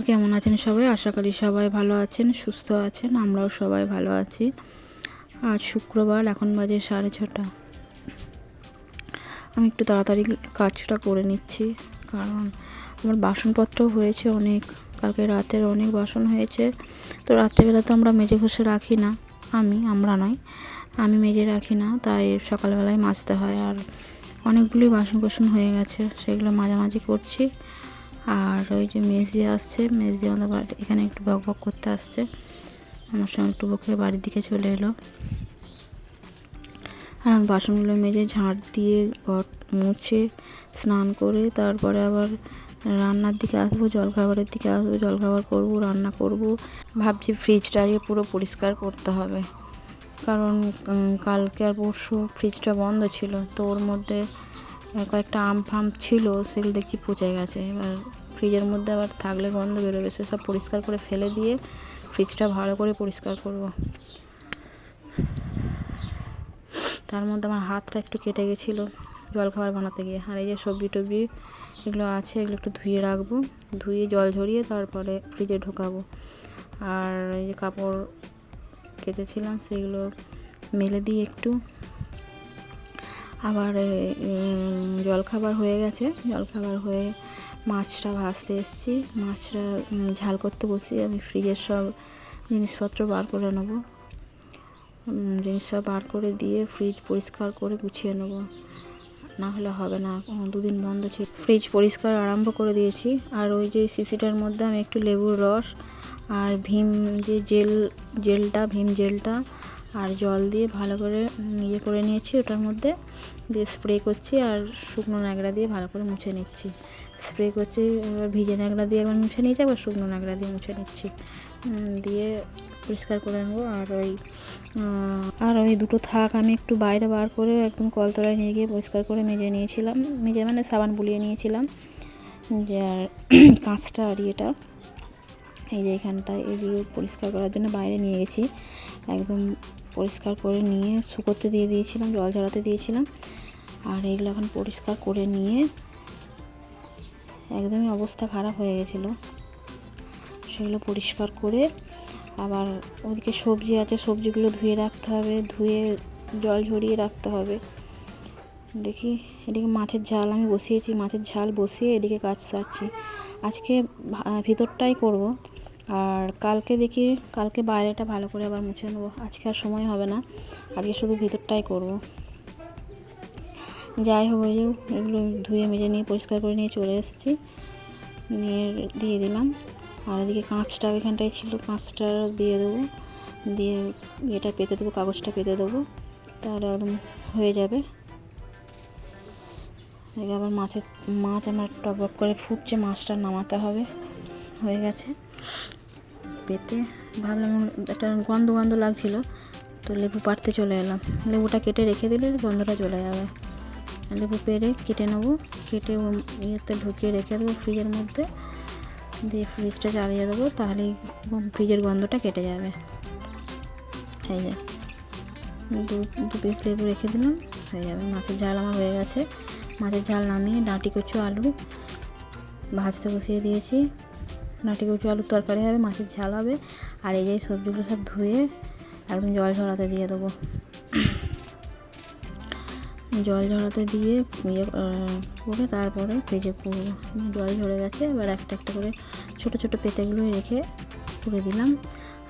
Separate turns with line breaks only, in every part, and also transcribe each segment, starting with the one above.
কেমন আছেন সবাই? আশা করি সবাই ভালো আছেন, সুস্থ আছেন। আমরাও সবাই ভালো আছি। আজ শুক্রবার, এখন বাজে 6:30। আমি একটু তাড়াতাড়ি কাজটা করে নিচ্ছি, কারণ আমার বাসনপত্র হয়েছে অনেক। কালকে রাতের অনেক বাসন হয়েছে, তো রাত্রেবেলা তো আমরা মেজে ঘষে রাখি না। আমি মেজে রাখি না, তাই সকালবেলায় মাজতে হয়। আর অনেকগুলি বাসন হয়ে গেছে, সেগুলো মাঝামাঝি করছি। আর ওই যে মেজদি আসছে, মেজদি আমাদের বাড়ি এখানে একটু বক বক করতে আসছে, আমার সঙ্গে একটু বকে বাড়ির দিকে চলে এলো। আর আমি বাসনগুলো মেজে ঝাঁট দিয়ে ঘর মুছে স্নান করে তারপরে আবার রান্নার দিকে আসবো, জলখাবারের দিকে আসবো, জলখাবার করবো, রান্না করব। ভাবছি ফ্রিজটা আগে পুরো পরিষ্কার করতে হবে, কারণ কালকে আর পরশু ফ্রিজটা বন্ধ ছিল, তো ওর মধ্যে কয়েকটা আম ফাম ছিল, সেগুলো দেখছি পচে গেছে। এবার ফ্রিজের মধ্যে আবার থাকলে গন্ধ বেরোবে, সেসব পরিষ্কার করে ফেলে দিয়ে ফ্রিজটা ভালো করে পরিষ্কার করব। তার মধ্যে আমার হাতটা একটু কেটে গেছিলো জলখাবার বানাতে গিয়ে। আর এই যে সবজি টবজি এগুলো আছে, এগুলো একটু ধুয়ে রাখবো, ধুয়ে জল ঝরিয়ে তারপরে ফ্রিজে ঢোকাবো। আর এই যে কাপড় কেচেছিলাম সেগুলো মেলে দিয়ে একটু আবার জলখাবার হয়ে গেছে। জলখাবার হয়ে মাছটা ভাজতে এসেছি, মাছটা ঝাল করতে বসিয়ে আমি ফ্রিজের সব জিনিসপত্র বার করে নেবো। জিনিসটা বার করে দিয়ে ফ্রিজ পরিষ্কার করে গুছিয়ে নেবো, না হলে হবে না। দুদিন বন্ধ ছিল, ফ্রিজ পরিষ্কার আরম্ভ করে দিয়েছি। আর ওই যে শিশিটার মধ্যে আমি একটু লেবুর রস আর ভীম যে ভীম জেলটা আর জল দিয়ে ভালো করে ইয়ে করে নিয়েছি, ওটার মধ্যে দিয়ে স্প্রে করছি। আর শুকনো ন্যাকড়া দিয়ে ভালো করে মুছে নিচ্ছি। স্প্রে করছি, এবার ভিজে ন্যাকড়া দিয়ে একবার মুছে নিয়েছি, আবার শুকনো ন্যাকড়া দিয়ে মুছে নিচ্ছি, দিয়ে পরিষ্কার করে নেবো। আর ওই দুটো থাক আমি একটু বাইরে বার করে একদম কলতলায় নিয়ে গিয়ে পরিষ্কার করে মেজে নিয়েছিলাম, মানে সাবান বুলিয়ে নিয়েছিলাম। যে আর কাঁচটা আর ইয়েটা, এই যে এখানটায়, এগুলো পরিষ্কার করার জন্য বাইরে নিয়ে গেছি। একদম পরিষ্কার করে নিয়ে শুকোতে দিয়ে দিয়েছিলাম, জল ঝরাতে দিয়েছিলাম। আর এগুলো এখন পরিষ্কার করে নিয়ে, একদমই অবস্থা খারাপ হয়ে গেছিলো, সেগুলো পরিষ্কার করে আবার ওদিকে সবজি আছে, সবজিগুলো ধুয়ে রাখতে হবে, ধুয়ে জল ঝরিয়ে রাখতে হবে। দেখি এদিকে মাছের ঝাল আমি বসিয়েছি, মাছের ঝাল বসিয়ে এদিকে কাজ সারছি। আজকে ভিতরটাই করব, আর কালকে বাইরেটা ভালো করে আবার মুছে নেবো। আজকে আর সময় হবে না, আজকে শুধু ভিতরটাই করব। যাই হোক, ওই যে এগুলো ধুয়ে মেজে নিয়ে পরিষ্কার করে নিয়ে চলে এসেছি, নিয়ে দিয়ে দিলাম। আর এদিকে কাঁচটা ওইখানটায় ছিল, কাঁচটা দিয়ে দেবো, দিয়ে এটা পেতে দেবো, কাগজটা পেতে দেবো, তাহলে একদম হয়ে যাবে। এদিকে আবার মাছ আমার টক করে ফুটছে, মাছটা নামাতে হবে। হয়ে গেছে পেতে, ভাবলাম একটা গন্ধ লাগছিল, তো লেবু পাড়তে চলে এলাম। লেবুটা কেটে রেখে দিলে গন্ধটা চলে যাবে। লেবু পেড়ে কেটে নেবো, কেটে ইয়েতে ঢুকিয়ে রেখে দেবো ফ্রিজের মধ্যে, দিয়ে ফ্রিজটা চালিয়ে দেবো, তাহলেই ফ্রিজের গন্ধটা কেটে যাবে। এই যে দু পিস লেবু রেখে দিলাম, হয়ে যাবে। মাছের ঝাল আমার হয়ে গেছে। মাছের ঝাল নামিয়ে ডাঁটি কচু আলু ভাজতে বসিয়ে দিয়েছি। ডাঁটি কচু আলুর তরকারি হবে, মাছের ঝাল হবে। আর এই যে সবজিগুলো সব ধুয়ে একদম জল ঝরাতে দিয়ে দেবো। জল ঝরাতে দিয়ে ইয়ে করে তারপরে ভেজে করবো। জল ঝরে গেছে, এবার একটা করে ছোটো ছোটো পেতেগুলো রেখে করে দিলাম।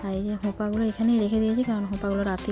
আর এই যে হোঁপাগুলো এখানেই রেখে দিয়েছি, কারণ হোঁপাগুলো রাতে